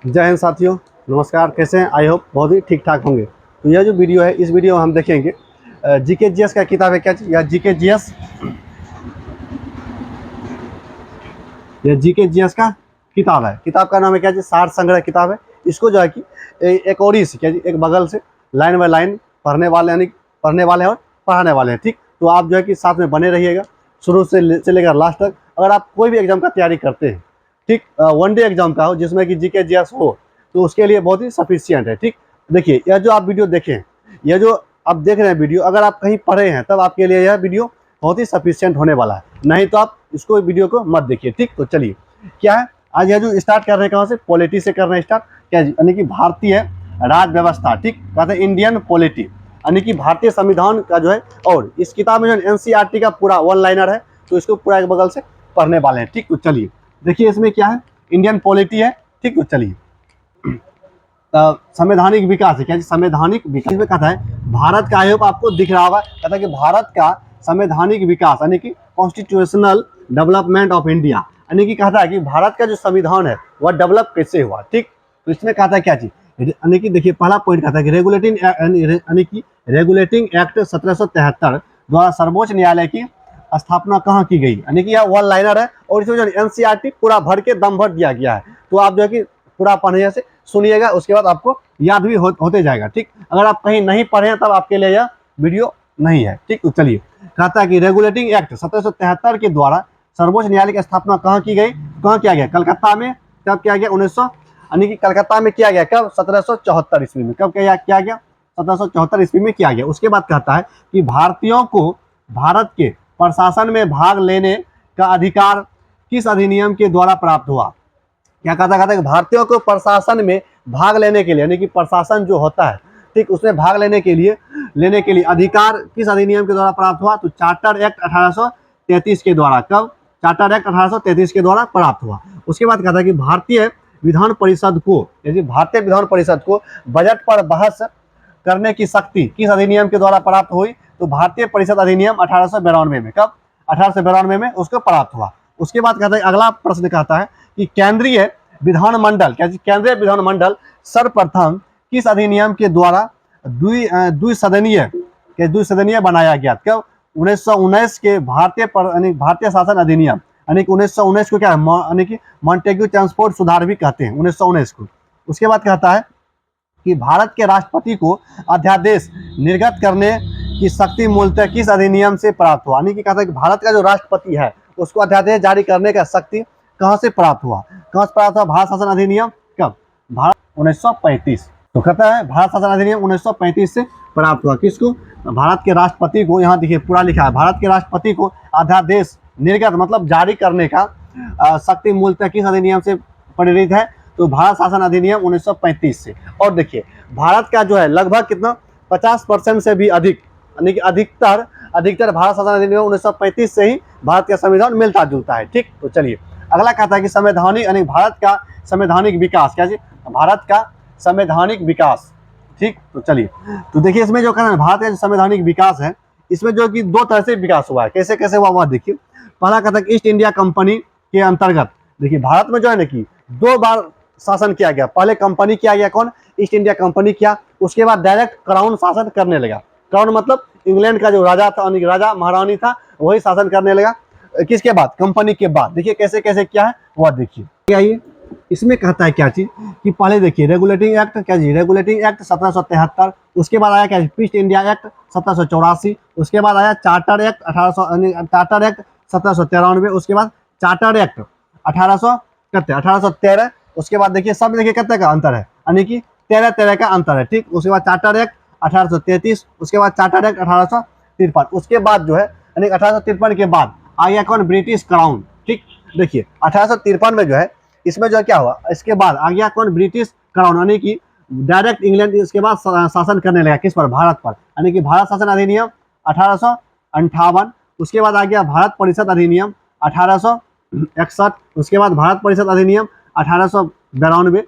जय हिंद साथियों, नमस्कार। कैसे हैं? आई होप बहुत ही ठीक ठाक होंगे। तो यह जो वीडियो है, इस वीडियो में हम देखेंगे जीके जीएस का किताब है क्या चीज़, या जीके जीएस, यह जीके जीएस का किताब है। किताब का नाम है क्या चीज़, सार संग्रह किताब है। इसको जो है कि एक और ही से क्या जी, एक बगल से लाइन बाय लाइन पढ़ने वाले, यानी पढ़ने वाले हैं और पढ़ाने वाले हैं। ठीक, तो आप जो है कि साथ में बने रहिएगा शुरू से लेकर लास्ट तक। अगर आप कोई भी एग्जाम का तैयारी करते हैं, ठीक, वन डे एग्जाम का हो जिसमें कि जीके जीएस हो, तो उसके लिए बहुत ही सफिशियंट है। ठीक, देखिए यह जो आप वीडियो देखें, यह जो आप देख रहे हैं वीडियो, अगर आप कहीं पढ़े हैं तब आपके लिए यह वीडियो बहुत ही सफिशियंट होने वाला है, नहीं तो आप इसको वीडियो को मत देखिए। ठीक, तो चलिए क्या है आज यह जो स्टार्ट कर रहे हैं, कहाँ से, पॉलिटी से कर रहे हैं स्टार्ट। क्या यानी कि भारतीय राज व्यवस्था, ठीक, कहते हैं इंडियन पॉलिटी, यानी कि भारतीय संविधान का जो है। और इस किताब में जो एनसीईआरटी का पूरा वन लाइनर है, तो इसको पूरा एक बगल से पढ़ने वाले हैं। ठीक, तो चलिए देखिए इसमें क्या है, इंडियन पॉलिटी है। ठीक, तो चलिए संवैधानिक विकास है। क्या संवैधानिक विकास में कहता है भारत का, आयोग आपको दिख रहा होगा, कहता है कि भारत का संवैधानिक विकास, यानी कि कॉन्स्टिट्यूशनल डेवलपमेंट ऑफ इंडिया, यानी कि कहता है कि भारत का जो संविधान है वह डेवलप कैसे हुआ। ठीक, तो इसमें कहता है क्या चीज, यानी कि देखिए पहला पॉइंट कहता है कि रेगुलेटिंग, यानी कि रेगुलेटिंग एक्ट 1773 द्वारा सर्वोच्च न्यायालय की स्थापना कहाँ की गई, यानी कि यह वन लाइनर है। और इसमें जो एनसीईआरटी पूरा भर के दम भर दिया गया है, तो आप जो है कि पूरा पढ़ने से सुनिएगा, उसके बाद आपको याद भी होते जाएगा। ठीक, अगर आप कहीं नहीं पढ़े हैं तब आपके लिए यह वीडियो नहीं है। ठीक, तो चलिए कहता है कि रेगुलेटिंग एक्ट 1773 के द्वारा सर्वोच्च न्यायालय की स्थापना कहाँ की गई, कहाँ किया गया, कलकत्ता में। कब किया गया, 1900, यानी कि कलकत्ता में किया गया कब, 1774 ईस्वी में। कब किया गया, 1774 ईस्वी में किया गया। उसके बाद कहता है कि भारतीयों को भारत के प्रशासन में भाग लेने का अधिकार किस अधिनियम के द्वारा प्राप्त हुआ। क्या कहता है कि भारतीयों को प्रशासन में भाग लेने के लिए, यानी कि प्रशासन जो होता है, ठीक, उसमें भाग लेने के लिए अधिकार किस अधिनियम के द्वारा प्राप्त हुआ, तो चार्टर एक्ट 1833 के द्वारा। कब, चार्टर एक्ट 1833 के द्वारा प्राप्त हुआ। उसके बाद कहता है कि भारतीय विधान परिषद को, यानी भारतीय विधान परिषद को बजट पर बहस करने की शक्ति किस अधिनियम के द्वारा प्राप्त हुई, तो भारतीय परिषद अधिनियम 1892 में। कब, 1892 में उसको प्राप्त हुआ। उसके बाद कहता है, अगला प्रश्न कहता है कि केंद्रीय विधानमंडल, क्या केंद्रीय विधानमंडल सर्वप्रथम किस अधिनियम के द्वारा द्विसदनीय बनाया गया। कब, 1919 के भारतीय शासन अधिनियम, यानी कि 1919 को क्या है, यानी कि मॉन्टेग्यू ट्रांसपोर्ट सुधार भी कहते हैं 1919 को। उसके बाद कहता है कि भारत के राष्ट्रपति को अध्यादेश निर्गत करने की शक्ति मूलतः किस अधिनियम से प्राप्त हुआ, यानी कि कहता है कि भारत का जो राष्ट्रपति है उसको अध्यादेश जारी करने का शक्ति कहाँ से प्राप्त हुआ, कहाँ से प्राप्त हुआ, भारत शासन अधिनियम। कब, भारत 1935। तो कहता है भारत शासन अधिनियम 1935 से प्राप्त हुआ। किसको, भारत के राष्ट्रपति को। यहाँ देखिए पूरा लिखा है, भारत के राष्ट्रपति को अध्यादेश निर्गत मतलब जारी करने का शक्ति मूलतः किस अधिनियम से प्रेरित है, तो भारत शासन अधिनियम 1935 से। और देखिए भारत का जो है लगभग कितना, 50% से भी अधिक, यानी कि अधिकतर भारत शासन अधिनियम 1935 से ही भारत का संविधान मिलता जुलता है। ठीक, तो चलिए अगला कहता है कि संवैधानिक, यानी भारत का संवैधानिक विकास। क्या जी, भारत का संवैधानिक विकास। ठीक, तो चलिए तो देखिए इसमें जो कहना है भारत का जो संवैधानिक विकास है, इसमें जो कि दो तरह से विकास हुआ है। कैसे कैसे हुआ वह देखिए। पहला कहता है कि ईस्ट इंडिया कंपनी के अंतर्गत, देखिए भारत में जो है ना कि 2 बार शासन किया गया। पहले कंपनी किया गया, कौन, ईस्ट इंडिया कंपनी किया। उसके बाद डायरेक्ट क्राउन शासन करने लगा। क्राउन मतलब इंग्लैंड का जो राजा था, राजा महारानी था, वही शासन करने लगा। किसके बाद, कंपनी के बाद। देखिए कैसे कैसे क्या है वह देखिए। क्या ये इसमें कहता है क्या चीज, कि पहले देखिए रेगुलेटिंग एक्ट, क्या जी, रेगुलेटिंग एक्ट 1773। उसके बाद आया क्या, ईस्ट इंडिया एक्ट 1784। उसके बाद आया चार्टर एक्ट 1793। उसके बाद चार्टर एक्ट 1813। उसके बाद देखिए सब देखिए कितने का अंतर है, यानी कि 13 का अंतर है। ठीक, उसके बाद चार्टर एक्ट 1833। उसके बाद चार्टर एक्ट 1853। उसके बाद जो है, यानी 1853 के बाद आ गया कौन, ब्रिटिश क्राउन। ठीक, देखिए 1853 में जो है, इसमें जो है क्या हुआ, इसके बाद आ गया कौन, ब्रिटिश क्राउन, यानी कि डायरेक्ट इंग्लैंड इसके बाद शासन करने लगा। किस पर, भारत पर, यानी कि भारत शासन अधिनियम 1858। उसके बाद आ गया भारत परिषद अधिनियम 1861। उसके बाद भारत परिषद अधिनियम 1892।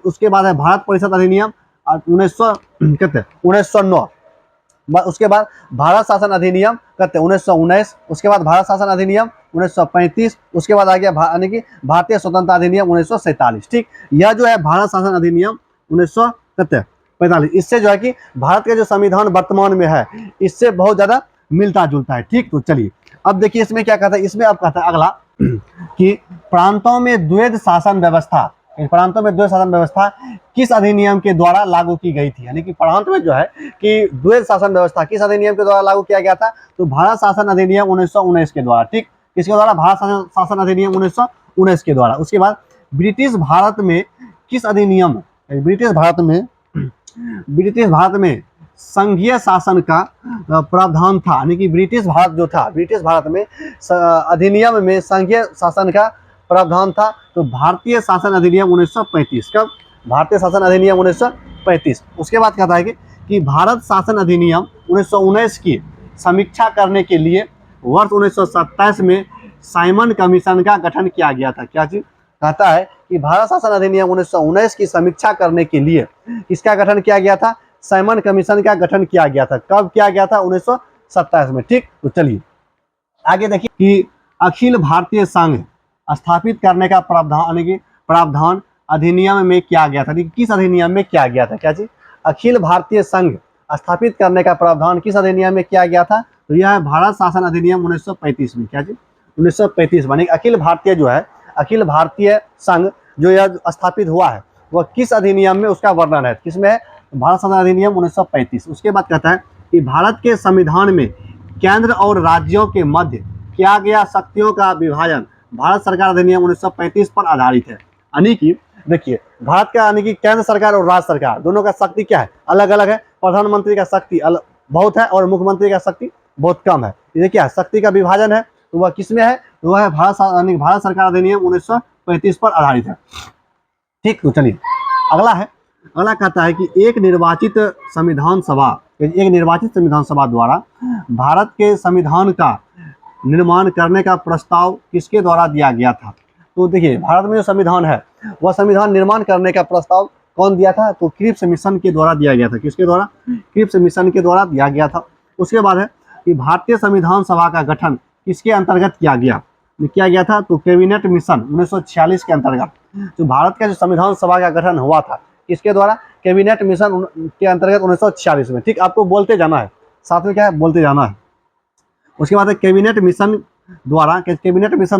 उसके बाद है भारत परिषद अधिनियम 1909। उसके बाद भारत शासन अधिनियम कहते हैं 1919। उसके बाद भारत शासन अधिनियम 1935, उसके बाद आ गया यानी कि भारतीय स्वतंत्रता अधिनियम 1947। ठीक, यह जो है भारत शासन अधिनियम 1945, इससे जो है कि भारत का जो संविधान वर्तमान में है इससे बहुत ज्यादा मिलता जुलता है। ठीक, तो चलिए अब देखिए इसमें क्या कहता है, इसमें अब कहता है अगला कि प्रांतों में द्वैध शासन व्यवस्था, प्रांतों में द्वैध शासन व्यवस्था किस अधिनियम के द्वारा लागू की गई थी, यानी कि प्रांत में जो है कि द्वैध शासन व्यवस्था किस अधिनियम के द्वारा लागू किया गया था, तो भारत शासन अधिनियम 1919 के द्वारा। ठीक, किसके द्वारा, भारत शासन अधिनियम 1919 के द्वारा। उसके बाद ब्रिटिश भारत में किस अधिनियम, ब्रिटिश भारत में संघीय शासन का प्रावधान था, यानी कि ब्रिटिश भारत जो था, ब्रिटिश भारत में अधिनियम में संघीय शासन का प्रावधान था, तो भारतीय शासन अधिनियम 1935। कब, भारतीय शासन अधिनियम 1935। उसके बाद कहता है कि भारत शासन अधिनियम 1919 की समीक्षा करने के लिए वर्ष 1927 में साइमन कमीशन का गठन किया गया था। क्या चीज कहता है कि भारत शासन अधिनियम 1919 की समीक्षा करने के लिए किसका गठन किया गया था, साइमन कमीशन का गठन किया गया था। कब किया गया था, 1927 में। ठीक, तो चलिए आगे देखिए कि अखिल भारतीय संघ स्थापित करने का प्रावधान अधिनियम में किया गया था। किस अधिनियम में किया गया था, क्या चीज, अखिल भारतीय संघ स्थापित करने का प्रावधान किस अधिनियम में किया गया था, तो यह है भारत शासन अधिनियम 1935 में। क्या चीज, 1935 मानी अखिल भारतीय जो है, अखिल भारतीय संघ जो यह स्थापित हुआ है वह किस अधिनियम में, उसका वर्णन है किसमें है, भारत शासन अधिनियम 1935। उसके बाद कहता है कि भारत के संविधान में केंद्र और राज्यों के मध्य किया गया शक्तियों का विभाजन भारत सरकार अधिनियम 1935 पर आधारित है। यानी कि देखिए भारत का, यानी कि केंद्र सरकार और राज्य सरकार दोनों का शक्ति क्या है, अलग अलग है। प्रधानमंत्री का शक्ति बहुत है और मुख्यमंत्री का शक्ति बहुत कम है। ये क्या है, शक्ति का विभाजन है, तो वह किसमें है, तो वह है भारत सरकार अधिनियम 1935 पर आधारित है। ठीक, तो चलिए अगला कहता है कि एक निर्वाचित संविधान सभा द्वारा भारत के संविधान का निर्माण करने का प्रस्ताव किसके द्वारा दिया गया था। तो देखिए भारत में जो संविधान है वह संविधान निर्माण करने का प्रस्ताव कौन दिया था, तो क्रिप्स मिशन के द्वारा दिया गया था। किसके द्वारा, क्रिप्स मिशन के द्वारा दिया गया था। उसके बाद है कि भारतीय संविधान सभा का गठन किसके अंतर्गत किया गया था, तो कैबिनेट मिशन 1946 के अंतर्गत। तो भारत का जो संविधान सभा का गठन हुआ था किसके द्वारा, कैबिनेट मिशन के अंतर्गत 1946 में। ठीक, आपको बोलते जाना है, साथ में क्या है, बोलते जाना है। उसके बाद कैबिनेट मिशन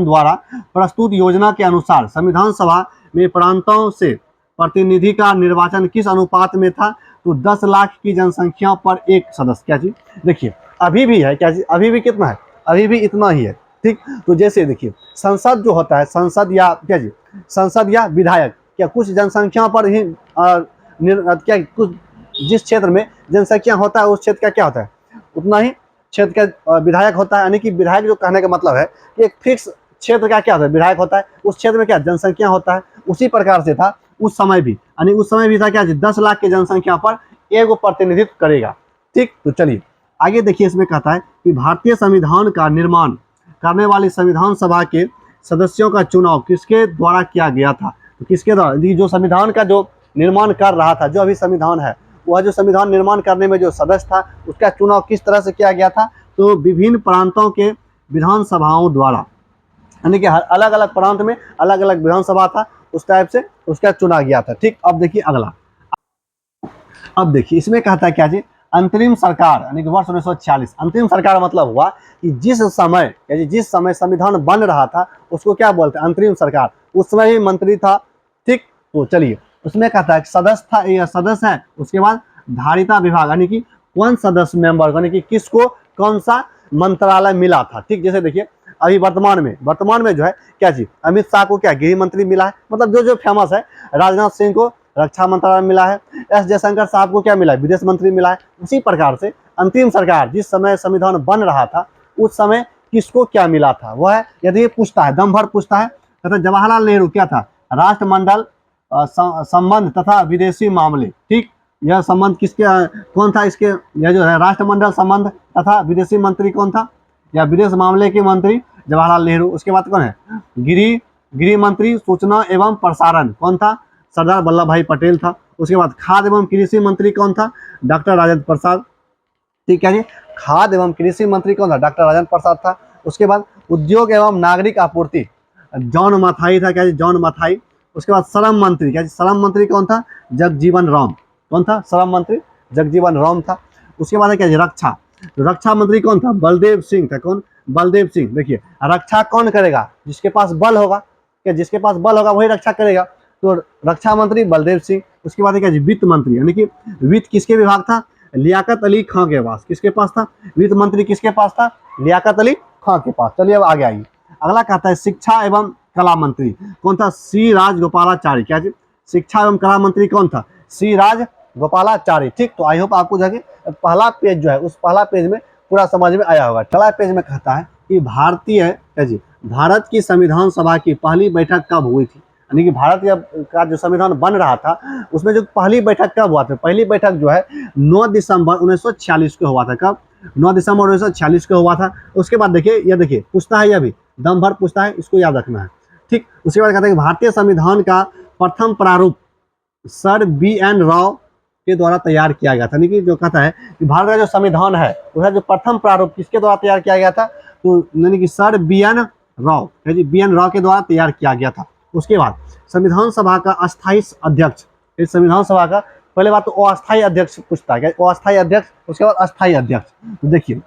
द्वारा प्रस्तुत योजना के अनुसार संविधान सभा में प्रांतों से प्रतिनिधि का निर्वाचन किस अनुपात में था, तो 10 लाख की जनसंख्या पर एक सदस्य। क्या चीज, देखिए अभी भी है, क्या चीज, अभी भी कितना है, अभी भी इतना ही है। ठीक, तो जैसे देखिए संसद जो होता है, संसद या विधायक, क्या कुछ जनसंख्या पर ही क्या कुछ जिस क्षेत्र में जनसंख्या होता है उस क्षेत्र का क्या होता है, उतना ही क्षेत्र का विधायक होता है। यानी कि विधायक जो कहने का मतलब है कि एक फिक्स क्षेत्र का क्या होता है, विधायक होता है, उस क्षेत्र में क्या जनसंख्या होता है। उसी प्रकार से था उस समय भी, यानी उस समय भी था क्या, 10 लाख की जनसंख्या पर एक प्रतिनिधित्व करेगा। ठीक, तो चलिए आगे देखिए इसमें कहता है कि भारतीय संविधान का निर्माण करने वाली संविधान सभा के सदस्यों का चुनाव किसके द्वारा किया गया था, तो किसके द्वारा, जो संविधान का जो निर्माण कर रहा था, जो अभी संविधान है, वह जो संविधान निर्माण करने में जो सदस्य था उसका चुनाव किस तरह से किया गया था, तो विभिन्न प्रांतों के विधानसभाओं द्वारा, यानी कि अलग अलग प्रांत में अलग अलग विधानसभा था, उस टाइप से उसका चुना गया था। ठीक, अब देखिए अगला, अब देखिए इसमें कहता है क्या जी, अंतरिम सरकार, यानी कि वर्ष 1946। अंतरिम सरकार मतलब हुआ कि जिस समय संविधान बन रहा था उसको क्या बोलते हैं, अंतरिम सरकार। उस समय ही मंत्री था। ठीक, तो चलिए उसमें कहता है सदस्य है। उसके बाद धारिता विभाग, यानी कि कौन सदस्य मेंबर, यानी कि किसको कौन सा मंत्रालय मिला था। ठीक, जैसे देखिए अभी वर्तमान में जो है क्या जी, अमित शाह को क्या गृह मंत्री मिला है, मतलब जो फेमस है। राजनाथ सिंह को रक्षा मंत्रालय मिला है। एस जयशंकर साहब को क्या मिला है, विदेश मंत्री मिला है। उसी प्रकार से अंतिम सरकार जिस समय संविधान बन रहा था उस समय किसको क्या मिला था, वह है यदि पूछता है, दम भर पूछता है, कहते जवाहरलाल नेहरू क्या था, राष्ट्रमंडल संबंध तथा विदेशी मामले। ठीक, यह संबंध कौन था, इसके यह जो है राष्ट्रमंडल संबंध तथा विदेशी मंत्री कौन था, या विदेश मामले के मंत्री जवाहरलाल नेहरू। उसके बाद कौन है, गृह मंत्री सूचना एवं प्रसारण कौन था, सरदार वल्लभ भाई पटेल था। उसके बाद खाद्य एवं कृषि मंत्री कौन था, डॉक्टर राजेंद्र प्रसाद। ठीक है जी, खाद्य एवं कृषि मंत्री कौन था, डॉक्टर राजेंद्र प्रसाद था। उसके बाद उद्योग एवं नागरिक आपूर्ति जॉन मथाई था, क्या जी, जॉन मथाई। उसके बाद श्रम मंत्री, क्या जी, श्रम मंत्री कौन था, जगजीवन राम। कौन था श्रम मंत्री, जगजीवन राम था। उसके बाद है क्या जी, रक्षा, तो रक्षा मंत्री कौन था, बलदेव सिंह था। कौन, बलदेव सिंह। देखिए रक्षा कौन करेगा, जिसके पास बल होगा, क्या जिसके पास बल होगा वही रक्षा करेगा, तो रक्षा मंत्री बलदेव सिंह। उसके बाद है क्या जी, वित्त मंत्री, यानी कि वित्त किसके विभाग था, लियाकत अली खां के पास। किसके पास था, वित्त मंत्री किसके पास था, लियाकत अली खां के पास। चलिए अब आगे आइए। अगला कहता है शिक्षा एवं कला मंत्री कौन था, सी राजगोपालाचारी। क्या जी, शिक्षा एवं कला मंत्री कौन था, सी राजगोपालाचारी। ठीक, तो आई होप आपको जगह पहला पेज जो है उस पहला पेज में पूरा समझ में आया होगा। अगला पेज में कहता है कि भारतीय, क्या जी, भारत की संविधान सभा की पहली बैठक कब हुई थी, यानी कि भारत का जो संविधान बन रहा था उसमें जो पहली बैठक कब हुआ था, पहली बैठक जो है 9 दिसंबर 1946 को हुआ था। कब, 9 दिसंबर 1946 को हुआ था। उसके बाद देखिए, ये देखिए पूछता है, ये भी दम भर पूछता है, इसको याद रखना है। ठीक, उसके बाद कहते हैं कि भारतीय संविधान का प्रथम प्रारूप सर बी.एन. राव के द्वारा तैयार किया गया था। यानी कि जो कहता है कि भारत का जो संविधान है उसका जो प्रथम प्रारूप किसके द्वारा तैयार किया गया था, तो यानी कि सर बी.एन. राव, जी, बी.एन. राव के द्वारा तैयार किया गया था। उसके बाद संविधान सभा का अस्थायी अध्यक्ष, इस संविधान सभा का पहले बात तो अस्थायी अध्यक्ष पूछता है, क्या अस्थायी अध्यक्ष, उसके बाद अस्थायी अध्यक्ष। तो देखिए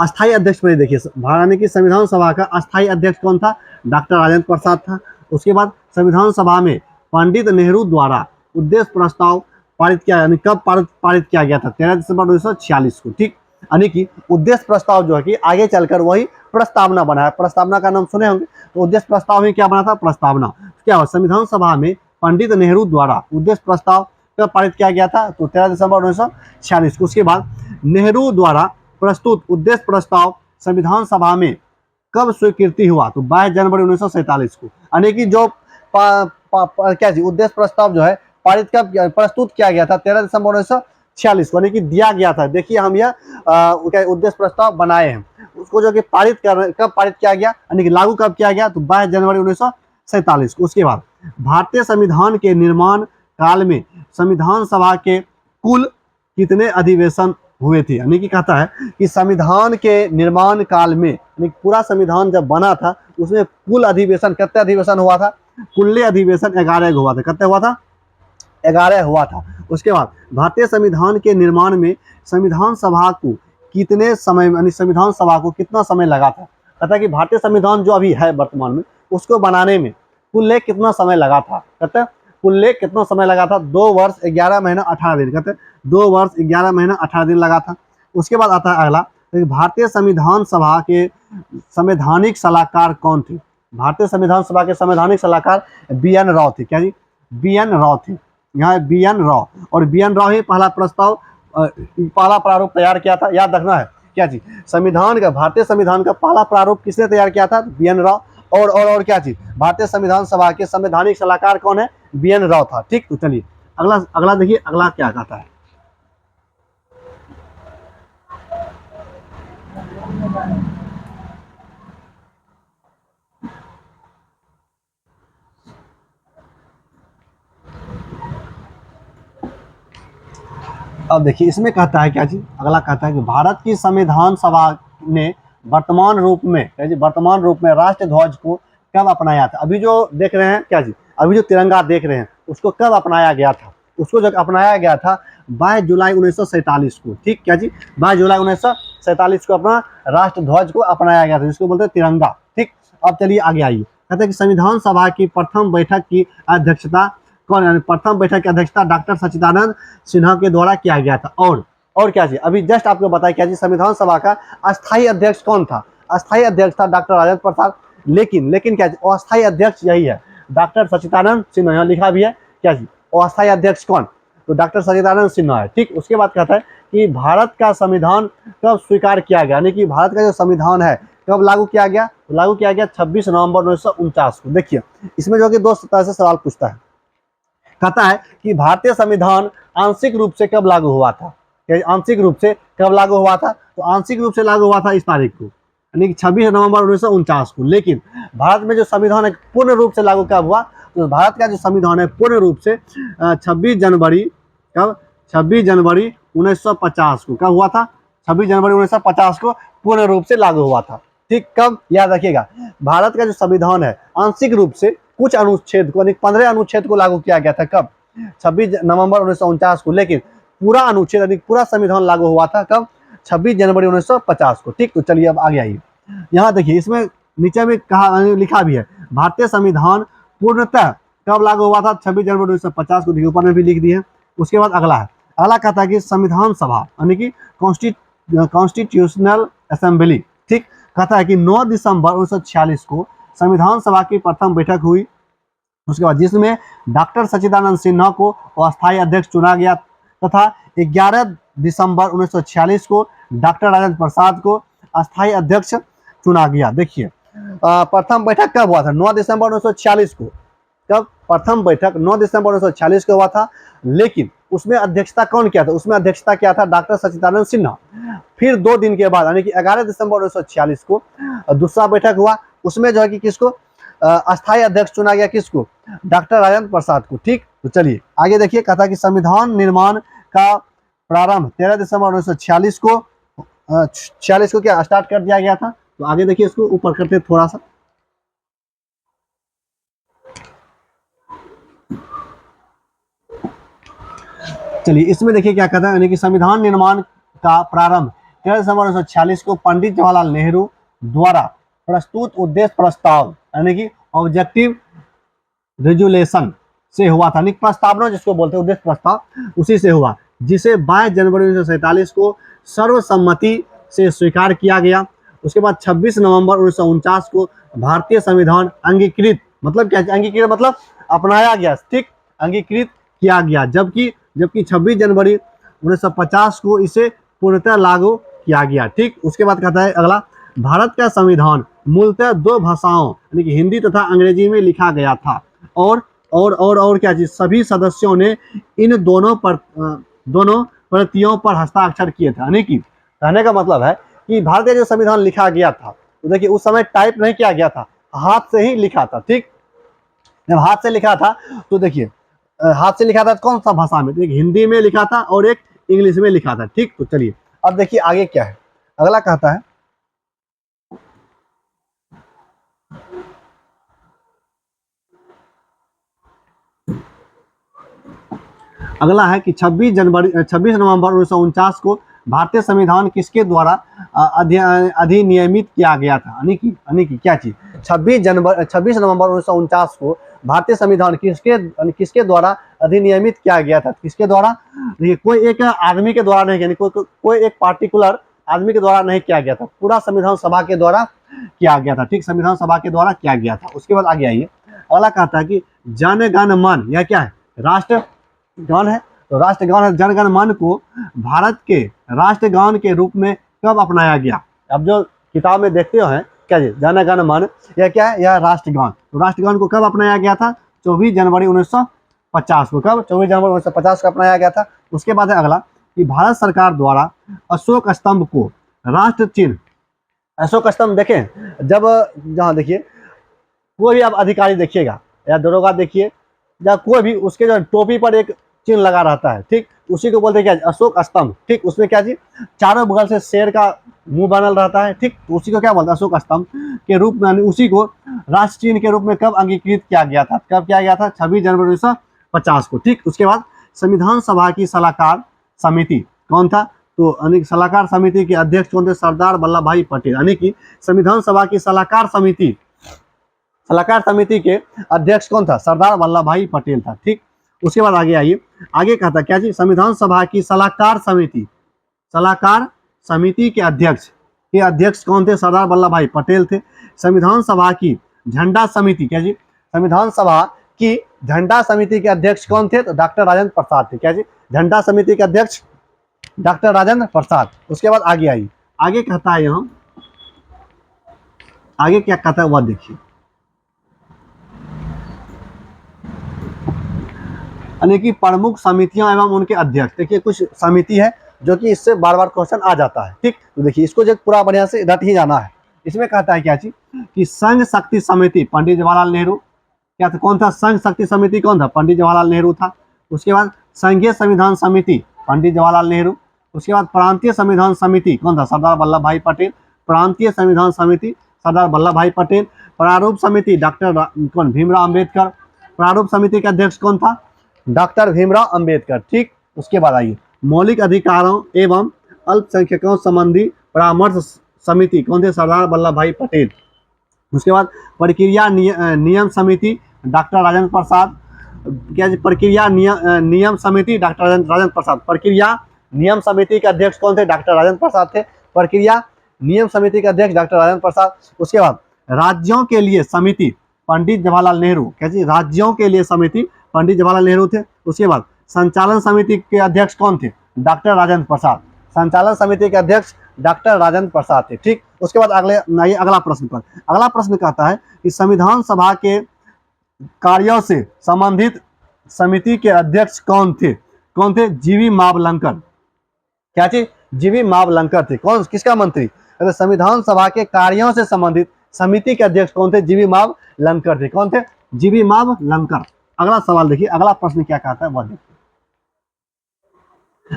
अस्थायी अध्यक्ष में देखिए, यानी कि संविधान सभा का अस्थायी अध्यक्ष कौन था, डॉक्टर राजेंद्र प्रसाद था। उसके बाद संविधान सभा में पंडित नेहरू द्वारा उद्देश्य प्रस्ताव पारित किया, यानी कब पारित किया गया था, 13 दिसंबर 1946 को। ठीक, यानी कि उद्देश्य प्रस्ताव जो है कि आगे चलकर वही प्रस्तावना बना है। प्रस्तावना का नाम सुने होंगे, तो उद्देश्य प्रस्ताव में क्या बना था, प्रस्तावना। क्या हुआ, संविधान सभा में पंडित नेहरू द्वारा उद्देश्य प्रस्ताव कब पारित किया गया था, तो 13 दिसंबर 1946 को। उसके बाद नेहरू द्वारा प्रस्तुत उद्देश्य प्रस्ताव संविधान सभा में कब स्वीकृति हुआ, तो 22 जनवरी 1947 को। यानी कि जो क्या जी, उद्देश्य प्रस्ताव जो है पारित कब प्रस्तुत किया गया था, 13 दिसंबर 1946 को, यानी कि दिया गया था। देखिए हम यह उद्देश्य प्रस्ताव बनाए हैं, उसको जो कि पारित कब पारित किया गया, यानी कि लागू कब किया गया, तो 22 जनवरी 1947 को। उसके बाद भारतीय संविधान के निर्माण काल में संविधान सभा के कुल कितने अधिवेशन हुए थे, यानी कि कहता है कि संविधान के निर्माण काल में, यानी पूरा संविधान जब बना था उसमें कुल अधिवेशन, कितने अधिवेशन हुआ था, कुल्ले अधिवेशन 11 हुआ था। कितने हुआ था, 11 हुआ था। उसके बाद भारतीय संविधान के निर्माण में संविधान सभा को कितने समय, यानी संविधान सभा को कितना समय लगा था। कहता है कि भारतीय संविधान जो अभी है वर्तमान में उसको बनाने में कुल कितना समय लगा था। कहते हैं कुल कितना समय लगा था, 2 वर्ष 11 महीना 18 दिन। कहते हैं 2 वर्ष 11 महीना 18 दिन लगा था। उसके बाद आता है अगला, तो भारतीय संविधान सभा के संवैधानिक सलाहकार कौन थे। भारतीय संविधान सभा के संवैधानिक सलाहकार बी.एन. राव थे। क्या जी, बी.एन. राव थे। यहाँ बी.एन. राव, और बी.एन. राव ही पहला प्रस्ताव, पहला प्रारूप तैयार किया था। याद रखना है, क्या जी, संविधान का, भारतीय संविधान का पहला प्रारूप किसने तैयार किया था, बी.एन. राव। और क्या चीज, भारतीय संविधान सभा के संवैधानिक सलाहकार कौन है, बी.एन. राव था। ठीक, तो चलिए अगला देखिए, अगला क्या कहता है। अब देखिए इसमें कहता है, क्या जी, अगला कहता है कि भारत की संविधान सभा ने वर्तमान रूप में, क्या जी, वर्तमान रूप में राष्ट्र ध्वज को कब अपनाया था। अभी जो देख रहे हैं, क्या जी, अभी जो तिरंगा देख रहे हैं उसको कब अपनाया गया था, उसको जब अपनाया गया था 22 जुलाई 1947 को। ठीक, क्या जी, 22 जुलाई 1947 को अपना राष्ट्र ध्वज को अपनाया गया था, जिसको बोलते हैं तिरंगा। ठीक, अब चलिए आगे आइए। कहते हैं कि संविधान सभा की प्रथम बैठक की अध्यक्षता कौन, यानी प्रथम बैठक की अध्यक्षता डॉक्टर सच्चिदानंद सिन्हा के द्वारा किया गया था। और क्या जी, अभी जस्ट आपको बताया, क्या जी, संविधान सभा का अस्थायी अध्यक्ष कौन था, अस्थायी अध्यक्ष था डॉक्टर राजेंद्र प्रसाद। लेकिन क्या जी, अस्थायी अध्यक्ष यही है, डॉक्टर सच्चिदानंद सिन्हा। यहाँ लिखा भी है, क्या जी, अस्थायी अध्यक्ष कौन, तो डॉक्टर सच्चिदानंद सिन्हा है। ठीक, उसके बाद कहता है कि भारत का संविधान कब स्वीकार किया गया, यानी कि भारत का जो संविधान है कब लागू किया गया, लागू किया गया 26 नवंबर 1949 को। देखिए इसमें जो कि 2 तरह से सवाल पूछता है। कहता है कि भारतीय संविधान आंशिक रूप से कब लागू हुआ था, आंशिक रूप से कब लागू हुआ था, तो आंशिक रूप से लागू हुआ था इस तारीख को, यानी कि 26 नवंबर 1949 को। लेकिन भारत में जो संविधान है पूर्ण रूप से लागू कब हुआ, तो भारत का जो संविधान है पूर्ण रूप से 26 जनवरी, कब, 26 जनवरी 1950 को। कब हुआ था, 26 जनवरी 1950 को पूर्ण रूप से लागू हुआ था। ठीक, कब, याद रखिएगा, भारत का जो संविधान है आंशिक रूप से कुछ अनुच्छेद को, 15 अनुच्छेद को लागू किया गया था, कब, 26 नवंबर 1949 को, लेकिन पूरा अनुच्छेद यानी पूरा संविधान लागू हुआ था कब, 26 जनवरी 1950 को। ठीक, तो चलिए अब आगे आइए, यहाँ देखिए इसमें नीचे में कहा लिखा भी है, भारतीय संविधान पूर्णतः कब लागू हुआ था, 26 जनवरी 1950 को, देखिए ऊपर में भी लिख दिए। उसके बाद अगला है, अगला कहता है कि संविधान सभा यानी कि कॉन्स्टिट्यूशनल असेंबली, ठीक, कहता है कि 9 दिसंबर 1946 को संविधान सभा की प्रथम बैठक हुई। उसके बाद जिसमें डॉक्टर सच्चिदानंद सिन्हा को अस्थायी अध्यक्ष चुना गया तथा 11 दिसंबर 1946 को डॉक्टर राजेंद्र प्रसाद को अस्थायी अध्यक्ष चुना गया। देखिए प्रथम बैठक कब हुआ था, 9 दिसंबर 1946 को, कब, प्रथम बैठक 9 दिसंबर 1946 को हुआ था, लेकिन उसमें अध्यक्षता कौन किया था, उसमें अध्यक्षता किया था डॉक्टर सच्चिदानंद सिन्हा। फिर 2 दिन के बाद यानी कि 11 दिसंबर 1946 को दूसरा बैठक हुआ, उसमें जो है कि किसको अस्थायी अध्यक्ष चुना गया, किसको, डॉक्टर राजेंद्र प्रसाद को। ठीक, तो चलिए आगे देखिए, कहता कि संविधान निर्माण का प्रारंभ 13 दिसंबर 1946 को 46 को क्या स्टार्ट कर दिया गया था। तो आगे देखिए, इसको ऊपर करते थोड़ा सा, चलिए इसमें देखिए क्या कहता है, यानी कि संविधान निर्माण का प्रारंभ 13 दिसंबर 1946 को पंडित जवाहरलाल नेहरू द्वारा प्रस्तुत उद्देश्य प्रस्ताव यानी कि ऑब्जेक्टिव रेजुलेशन से हुआ था, प्रस्तावना जिसको बोलते हैं उद्देश्य प्रस्ताव, उसी से हुआ, जिसे 22 जनवरी 1947 को सर्वसम्मति से स्वीकार किया गया। उसके बाद 26 नवंबर 1949 को भारतीय संविधान अंगीकृत, मतलब क्या, अंगीकृत मतलब अपनाया गया, ठीक, अंगीकृत किया गया, जबकि 26 जनवरी 1950 को इसे पूर्णतः लागू किया गया। ठीक, उसके बाद कहता है अगला, भारत का संविधान मूलतः 2 भाषाओं यानी कि हिंदी तथा अंग्रेजी में लिखा गया था, और क्या चीज, सभी सदस्यों ने इन दोनों प्रतियों पर हस्ताक्षर किए थे। यानी कि कहने का मतलब है कि भारतीय जो संविधान लिखा गया था, तो देखिए उस समय टाइप नहीं किया गया था, हाथ से ही लिखा था। ठीक, जब हाथ से लिखा था तो देखिए हाथ से लिखा था कौन सा भाषा में, एक हिंदी में लिखा था और एक इंग्लिश में लिखा था। ठीक, तो चलिए अब देखिए आगे क्या है, अगला कहता है, अगला है कि 26 नवंबर 1949 को भारतीय संविधान किसके द्वारा अधिनियमित किया गया था, यानी कि क्या चीज, 26 नवंबर 1949 को भारतीय संविधान किसके द्वारा अधिनियमित किया गया था, किसके द्वारा, देखिए कोई एक आदमी के द्वारा नहीं, यानी कोई एक पार्टिकुलर आदमी के द्वारा नहीं किया गया था, पूरा संविधान सभा के द्वारा किया गया था। ठीक, संविधान सभा के द्वारा किया गया था। उसके बाद आगे आइए, अगला कहता है कि जन गण मन, यह क्या है, राष्ट्रगान है, तो राष्ट्रगान जन गण मन को भारत के राष्ट्रगान के रूप में कब अपनाया गया। अब जो किताब में देखते हो हैं क्या जी, जन गण मन, यह क्या है, यह राष्ट्रगान, तो राष्ट्रगान को कब अपनाया गया था, 24 जनवरी 1950 को, कब, 24 जनवरी 1950 को अपनाया गया था। उसके बाद है अगला कि भारत सरकार द्वारा अशोक स्तंभ को राष्ट्र चिन्ह, अशोक स्तंभ देखें, जब जहाँ देखिए कोई भी आप अधिकारी देखिएगा या दरोगा देखिए या कोई भी, उसके जो टोपी पर एक चिन्ह लगा रहता है, ठीक, उसी को बोलते हैं क्या, अशोक स्तंभ। ठीक, उसमें क्या जी, चारों बगल से शेर का मुंह बनल रहता है। ठीक, तो उसी को क्या बोलते हैं, अशोक स्तंभ के रूप में, उसी को राष्ट्र चिन्ह के रूप में कब अंगीकृत किया गया था, कब किया गया था, 26 जनवरी 1950 को। ठीक, उसके बाद संविधान सभा की सलाहकार समिति कौन था, तो सलाहकार समिति के अध्यक्ष कौन थे, सरदार वल्लभ भाई पटेल, यानी कि संविधान सभा की सलाहकार समिति के अध्यक्ष कौन था, सरदार वल्लभ भाई पटेल था। ठीक, उसके बाद आगे आइए, आगे कहता क्या जी, संविधान सभा की सलाहकार समिति के अध्यक्ष कौन थे, सरदार वल्लभ भाई पटेल थे। संविधान सभा की झंडा समिति, क्या जी, संविधान सभा की झंडा समिति के अध्यक्ष कौन थे, तो डॉक्टर राजेंद्र प्रसाद थे। क्या जी, झंडा समिति के अध्यक्ष डॉक्टर राजेंद्र प्रसाद। उसके बाद आगे आइए, आगे कहता है, यहाँ आगे क्या कहता है वह देखिए, यानी कि प्रमुख समितियां एवं उनके अध्यक्ष। देखिए कुछ समिति है जो कि इससे बार बार क्वेश्चन आ जाता है। ठीक, तो देखिए इसको जो पूरा बढ़िया से रट ही जाना है। इसमें कहता है क्या चीज, कि संघ शक्ति समिति पंडित जवाहरलाल नेहरू, क्या था, कौन था, संघ शक्ति समिति कौन था, पंडित जवाहरलाल नेहरू था। उसके बाद संघीय संविधान समिति पंडित जवाहरलाल नेहरू। उसके बाद प्रांतीय संविधान समिति कौन था, सरदार वल्लभ भाई पटेल। प्रांतीय संविधान समिति सरदार वल्लभ भाई पटेल। प्रारूप समिति कौन, भीमराव अंबेडकर। प्रारूप समिति के अध्यक्ष कौन था, डॉक्टर भीमराव अंबेडकर। ठीक, उसके बाद आइए मौलिक अधिकारों एवं अल्पसंख्यकों संबंधी परामर्श समिति कौन थे, सरदार वल्लभ भाई पटेल। उसके बाद प्रक्रिया नियम समिति डॉक्टर राजेंद्र प्रसाद। क्या प्रक्रिया नियम समिति डॉक्टर राजेंद्र प्रसाद। प्रक्रिया नियम समिति के अध्यक्ष कौन थे, डॉक्टर राजेंद्र प्रसाद थे। प्रक्रिया नियम समिति के अध्यक्ष डॉक्टर राजेंद्र प्रसाद। उसके बाद राज्यों के लिए समिति पंडित जवाहरलाल नेहरू। कैसी, राज्यों के लिए समिति पंडित जवाहरलाल नेहरू थे। उसके बाद संचालन समिति के अध्यक्ष कौन थे, डॉक्टर राजेंद्र प्रसाद। संचालन समिति के अध्यक्ष डॉक्टर राजेंद्र प्रसाद थे। ठीक, उसके बाद अगला प्रश्न पर। अगला प्रश्न कहता है कि संविधान सभा के कार्यों से संबंधित समिति के अध्यक्ष कौन थे, जीवी मावलंकर। क्या चीज, जीवी मावलंकर थे। कौन, किसका मंत्री, अगर संविधान सभा के कार्यों से संबंधित समिति के अध्यक्ष कौन थे, जीवी मावलंकर थे। कौन थे, जीवी मावलंकर। अगला सवाल देखिए, अगला प्रश्न क्या कहता है वह देखिए,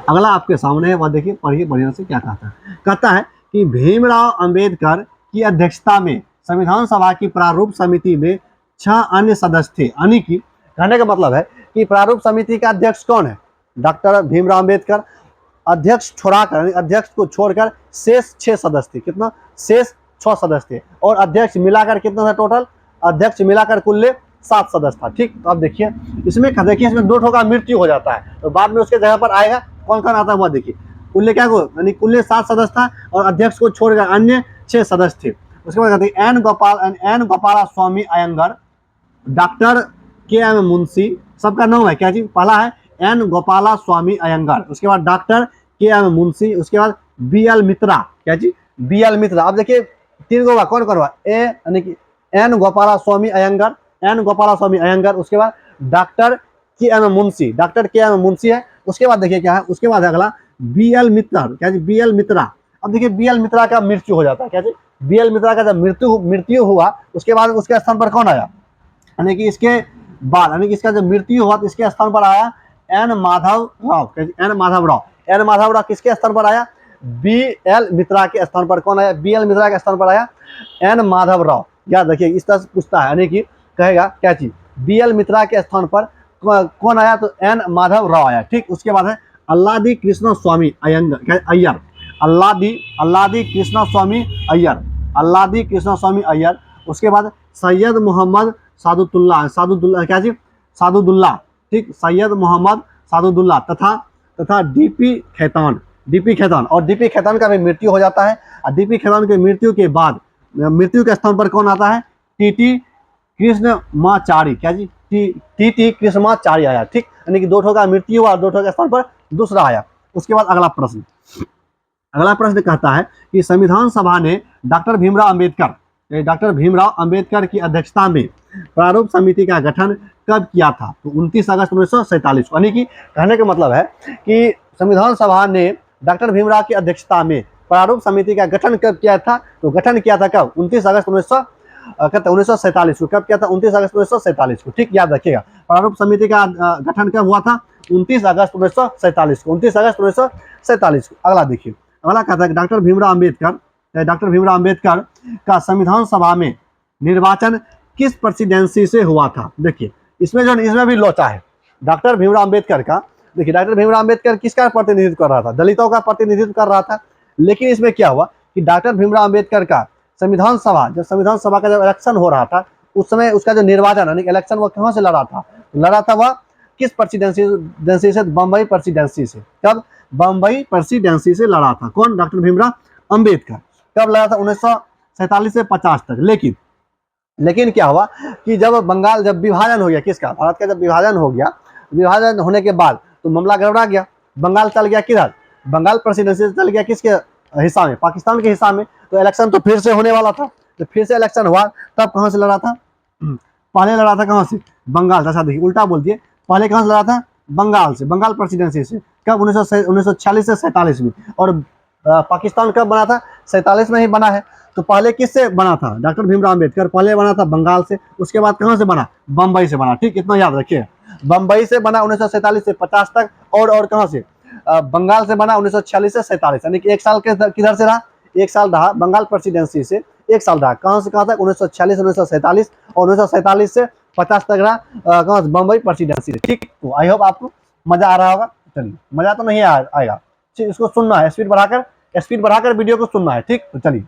अगला आपके सामने है वह देखिए, पढ़िए बढ़िया से क्या कहता है। कहता है कि भीमराव अंबेडकर की अध्यक्षता में संविधान सभा की प्रारूप समिति में 6 अन्य सदस्य थे। यानी कि कहने का मतलब है कि प्रारूप समिति का अध्यक्ष कौन है, डॉक्टर भीमराव अंबेडकर। अध्यक्ष को छोड़कर शेष 6 सदस्य थे। कितना, शेष 6 सदस्य थे। और अध्यक्ष मिलाकर कितना था टोटल, अध्यक्ष मिलाकर कुल 7 सदस्य था। ठीक, तो अब देखिए इसमें देखिए इसमें 2 का मृत्यु हो जाता है, तो बाद में उसके जगह पर आएगा कौन कौन आता है वह देखिए। कुल क्या को, यानी कुल 7 सदस्य था और अध्यक्ष को छोड़कर अन्य 6 सदस्य थे। उसके बाद कहते हैं एन गोपाला स्वामी अयंगर, डॉक्टर के एम मुंशी। सबका नाम है क्या चीज, पहला है एन गोपाला स्वामी अयंगर, उसके बाद डॉक्टर के एम मुंशी, उसके बाद बी एल मित्रा। क्या जी, बी एल मित्रा। अब देखिए 3 गो कौन कौन हुआ, ए यानी कि एन गोपाला स्वामी अयंगर, एन गोपाला स्वामी अयंगर। उसके बाद डॉक्टर के एम मुंशी, डॉक्टर के एम मुंशी है। उसके बाद देखिए क्या है, उसके बाद अगला बी एल मित्रा। क्या जी, बी एल मित्रा। अब देखिए बी एल मित्रा का मृत्यु हो जाता है। क्या जी, बी एल मित्रा का जब मृत्यु हुआ उसके बाद उसके स्थान पर कौन आया, यानी कि इसके बाद, यानी कि इसका जब मृत्यु हुआ तो इसके स्थान पर आया N Madhav Rao. N Madhav Rao, N Madhav Rao किसके स्थान पर आया, बी एल मित्रा के स्थान पर कौन आया, बी एल मित्रा के स्थान पर आया एन माधव राव। याद रखिए इस तरह से पूछता है, यानी कि कहेगा क्या चीज, बी एल मित्रा के स्थान पर कौन आया, तो एन माधव राव आया। ठीक, उसके बाद है अल्लादी कृष्ण स्वामी अय्यर, अल्लादी कृष्ण स्वामी अय्यर, अल्लादी कृष्ण स्वामी अय्यर। उसके बाद सैयद मोहम्मद सादुद्दुल्ला क्या जी, सादुद्दुल्ला। ठीक, सैयद मोहम्मद सादुद्दुल्ला तथा डीपी खैतान। और डीपी खैतान का भी मृत्यु हो जाता है। और डीपी खैतान के मृत्यु के बाद मृत्यु के स्थान पर कौन आता है, टीटी कृष्णमाचारी। क्या जी, टीटी कृष्णमाचारी आया। ठीक, यानी कि 2 का मृत्यु हुआ और 2 के स्थान पर दूसरा आया। उसके बाद अगला प्रश्न कहता है कि संविधान सभा ने डॉक्टर भीमराव अंबेडकर की अध्यक्षता में प्रारूप समिति का गठन कब किया था, तो 29 अगस्त 1947 को। यानी कि कहने का मतलब है कि संविधान सभा ने डॉक्टर भीमराव की अध्यक्षता में प्रारूप समिति का गठन कब किया था, तो गठन किया था कब, 29 अगस्त 1947 को। कब किया था, 29 अगस्त 1947 को। ठीक, याद रखिएगा प्रारूप समिति का गठन कब हुआ था, 29 अगस्त 1947 को, 29 अगस्त 1947 को। अगला देखिए, अगला कहता है डॉक्टर भीमराव अंबेडकर का संविधान सभा में निर्वाचन किस प्रेसिडेंसी से हुआ था। देखिए इसमें भी लोचा है डॉक्टर भीमराव अंबेडकर का। देखिए डॉक्टर भीमराव अंबेडकर किसका प्रतिनिधित्व कर रहा था, दलितों का प्रतिनिधित्व कर रहा था। लेकिन इसमें क्या हुआ कि डॉक्टर भीमराव अंबेडकर का संविधान सभा का जब इलेक्शन हो रहा था उस समय उसका जो निर्वाचन यानी इलेक्शन वो कहाँ से लड़ा था वह किस प्रेसिडेंसी से, बम्बई प्रेसिडेंसी से। कब, बम्बई प्रेसिडेंसी से लड़ा था। कौन, डॉक्टर भीमराव अंबेडकर। कब लड़ा था, 1947 से 50 तक। लेकिन क्या हुआ कि जब विभाजन हो गया किसका, भारत का जब विभाजन हो गया, विभाजन होने के बाद तो मामला गड़बड़ा गया। बंगाल चल गया किधर, बंगाल प्रेसिडेंसी से चल गया किसके हिस्सा में, पाकिस्तान के हिस्सा में। तो इलेक्शन तो फिर से होने वाला था, तो फिर से इलेक्शन हुआ। तब कहाँ से लड़ा था, पहले लड़ा था कहाँ से, बंगाल। अच्छा देखिए उल्टा बोल दिए, पहले कहाँ से लड़ा था, बंगाल से, बंगाल प्रेसिडेंसी से। कब, 1946 से 47 में। और पाकिस्तान कब बना था, 47 में ही बना है। तो पहले किससे बना था, डॉक्टर भीमराव अंबेडकर पहले बना था बंगाल से, उसके बाद कहाँ से बना, बम्बई से बना। ठीक, इतना याद रखिए, बम्बई से बना 1947 से 50 तक। और कहाँ से, बंगाल से बना 1946 से 47, यानी कि 1 साल के किधर से रहा, 1 साल रहा, बंगाल प्रेसिडेंसी से 1 साल रहा, कहाँ से कहाँ तक 1946 1947 और 1947 से 50 तक रहा कहाँ से, बम्बई प्रेसिडेंसी से। ठीक, तो आई होप आपको मजा आ रहा होगा। चलिए, मजा तो नहीं आएगा, इसको सुनना है, स्पीड बढ़ाकर वीडियो को सुनना है। ठीक, तो चलिए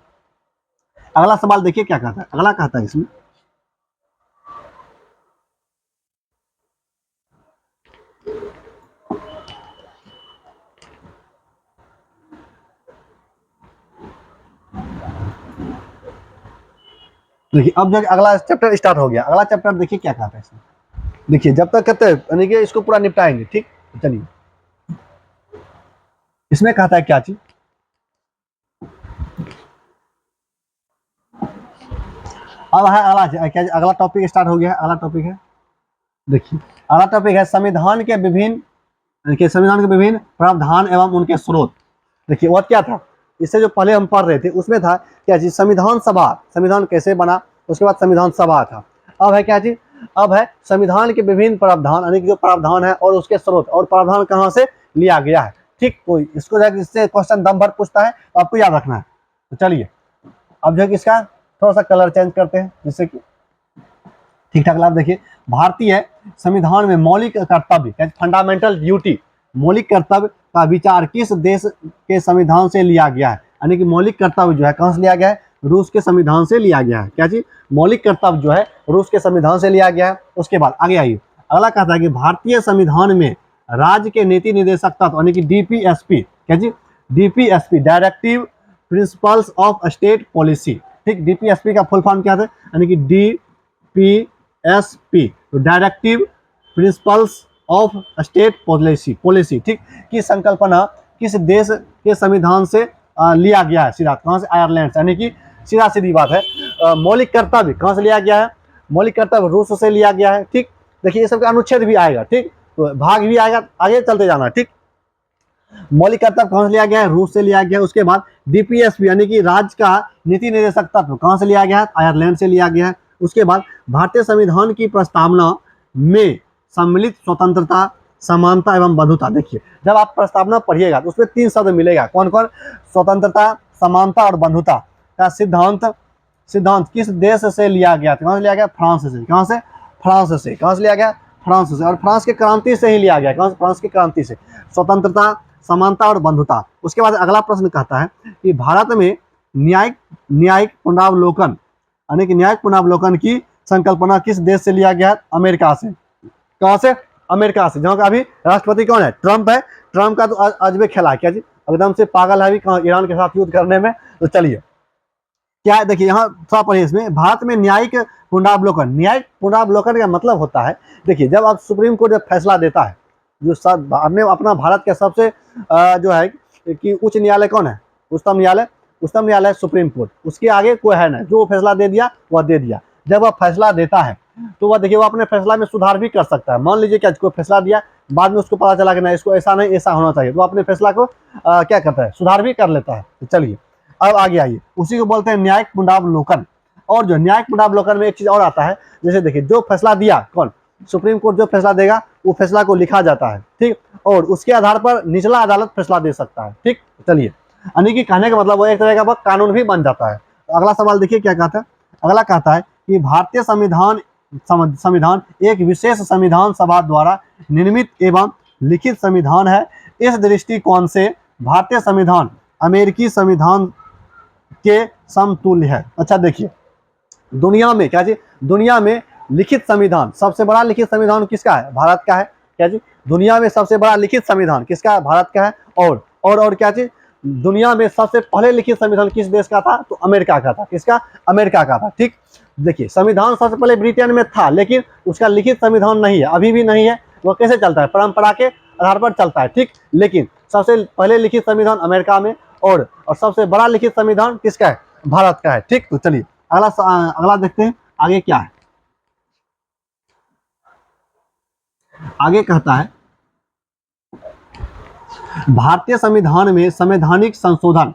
अगला सवाल देखिए क्या कहता है। अगला कहता है इसमें, देखिए अब जो अगला चैप्टर स्टार्ट हो गया। अगला चैप्टर देखिए क्या कहता है इसमें। देखिए जब तक कहते हैं यानी कि इसको पूरा निपटाएंगे। ठीक, तो चलिए इसमें कहता है क्या चीज, अब है अगला क्या, अगला टॉपिक स्टार्ट हो गया है। अगला टॉपिक है, देखिए अगला टॉपिक है संविधान के विभिन्न प्रावधान एवं उनके स्रोत। देखिए वो क्या था, इससे जो पहले हम पढ़ रहे थे उसमें था क्या चीज, संविधान सभा, संविधान कैसे बना, उसके बाद संविधान सभा था। अब है क्या चीज, अब है संविधान के विभिन्न प्रावधान, यानी कि जो प्रावधान है और उसके स्रोत, और प्रावधान कहाँ से लिया गया है। ठीक, तो इसको जाकर इससे क्वेश्चन दम भर पूछता है, तो आपको याद रखना है। तो चलिए अब जो इसका थोड़ा सा कलर चेंज करते हैं जिससे कि ठीक ठाक लाभ। देखिए भारतीय संविधान में मौलिक कर्तव्य, फंडामेंटल ड्यूटी, मौलिक कर्तव्य का विचार किस देश के संविधान से लिया गया है, यानी कि मौलिक कर्तव्य जो है कहाँ से लिया गया है, रूस के संविधान से लिया गया है। क्या चीज, मौलिक कर्तव्य जो है रूस के संविधान से लिया गया है। उसके बाद आगे आइए, अगला कहता है कि भारतीय संविधान में राज्य के नीति निर्देशक तत्व, यानी कि डीपीएसपी, क्या जी, DPSP, directive principles of state policy. ठीक, डीपीएसपी का फुल फॉर्म क्या था, यानी कि DPSP, directive principles of state policy. ठीक, की संकल्पना किस देश के संविधान से लिया गया है, सीधा कहाँ से, आयरलैंड से। यानी कि सीधा सीधी बात है, मौलिक कर्तव्य कहाँ से लिया गया है, मौलिक कर्तव्य रूस से लिया गया है। ठीक, देखिए ये सब का अनुच्छेद भी आएगा। ठीक, तो भाग भी आएगा, आगे चलते जाना। ठीक, मौलिक कर्तव्य कहाँ से लिया गया है, रूस से लिया गया है। उसके बाद डीपीएसपी यानी कि राज्य का नीति निर्देशक तत्व कहाँ से लिया गया है, आयरलैंड से लिया गया है। उसके बाद भारतीय संविधान की प्रस्तावना में सम्मिलित स्वतंत्रता, समानता एवं बंधुता। देखिए जब आप प्रस्तावना पढ़िएगा तो उसमें 3 शब्द मिलेगा, कौन कौन, स्वतंत्रता, समानता और बंधुता का सिद्धांत किस देश से लिया गया, कहाँ से लिया गया, फ्रांस से। कहाँ से, फ्रांस से। कहाँ से लिया गया, फ्रांस से, और फ्रांस की क्रांति से ही लिया गया। कहाँ से, फ्रांस की क्रांति से, स्वतंत्रता, समानता और बंधुता। उसके बाद अगला प्रश्न कहता है कि भारत में न्यायिक पुनरावलोकन, यानी कि न्यायिक पुनरावलोकन की संकल्पना किस देश से लिया गया है, अमेरिका से। कहाँ से, अमेरिका से, जहाँ का अभी राष्ट्रपति कौन है, ट्रंप है। ट्रंप का तो अजबे खेला है, क्या जी, एकदम से पागल है अभी कहाँ, ईरान के साथ युद्ध करने में। तो चलिए क्या है, देखिए यहाँ थोड़ा पढ़िए इसमें, भारत में न्यायिक पुनरावलोकन का मतलब होता है, देखिए जब आप सुप्रीम कोर्ट जब फैसला देता है, जो सब हमने अपना भारत का सबसे जो है कि उच्च न्यायालय कौन है, उच्चतम न्यायालय सुप्रीम कोर्ट, उसके आगे कोई है ना, जो फैसला दे दिया वह दे दिया। जब वह फैसला देता है तो वह देखिए वो अपने फैसला में सुधार भी कर सकता है। मान लीजिए क्या कोई फैसला दिया, बाद में उसको पता चला कि नहीं इसको ऐसा नहीं ऐसा होना चाहिए, तो अपने फैसला को क्या करता है, सुधार भी कर लेता है। तो चलिए अब आगे आइए, उसी को बोलते हैं न्यायिक पुनरावलोकन। और जो न्यायिक पुनरावलोकन में एक चीज और आता है, जैसे देखिए जो फैसला दिया कौन, सुप्रीम कोर्ट जो फैसला देगा वो फैसला को लिखा जाता है। ठीक, और उसके आधार पर निचला अदालत फैसला दे सकता है। ठीक, चलिए यानी कि कहने का मतलब वो एक तरह का कानून भी बन जाता है। तो अगला सवाल देखिए क्या कहता है। अगला कहता है कि भारतीय संविधान एक विशेष संविधान सभा द्वारा निर्मित एवं लिखित संविधान है। इस दृष्टिकोण से भारतीय संविधान अमेरिकी संविधान के समतुल्य है। अच्छा देखिए, दुनिया में क्या जी, दुनिया में लिखित संविधान, सबसे बड़ा लिखित संविधान किसका है, भारत का है। क्या जी, दुनिया में सबसे बड़ा लिखित संविधान किसका है, भारत का है। और क्या चीज, दुनिया में सबसे पहले लिखित संविधान किस देश का था, तो अमेरिका का था। किसका, अमेरिका का था। ठीक, देखिए संविधान सबसे पहले ब्रिटेन में था, लेकिन उसका लिखित संविधान नहीं है, अभी भी नहीं है। वो कैसे चलता है, परंपरा के आधार पर चलता है। ठीक, लेकिन सबसे पहले लिखित संविधान अमेरिका में, और सबसे बड़ा लिखित संविधान किसका है, भारत का है। ठीक, तो चलिए अगला देखते हैं आगे क्या है। आगे कहता है भारतीय संविधान में संवैधानिक संशोधन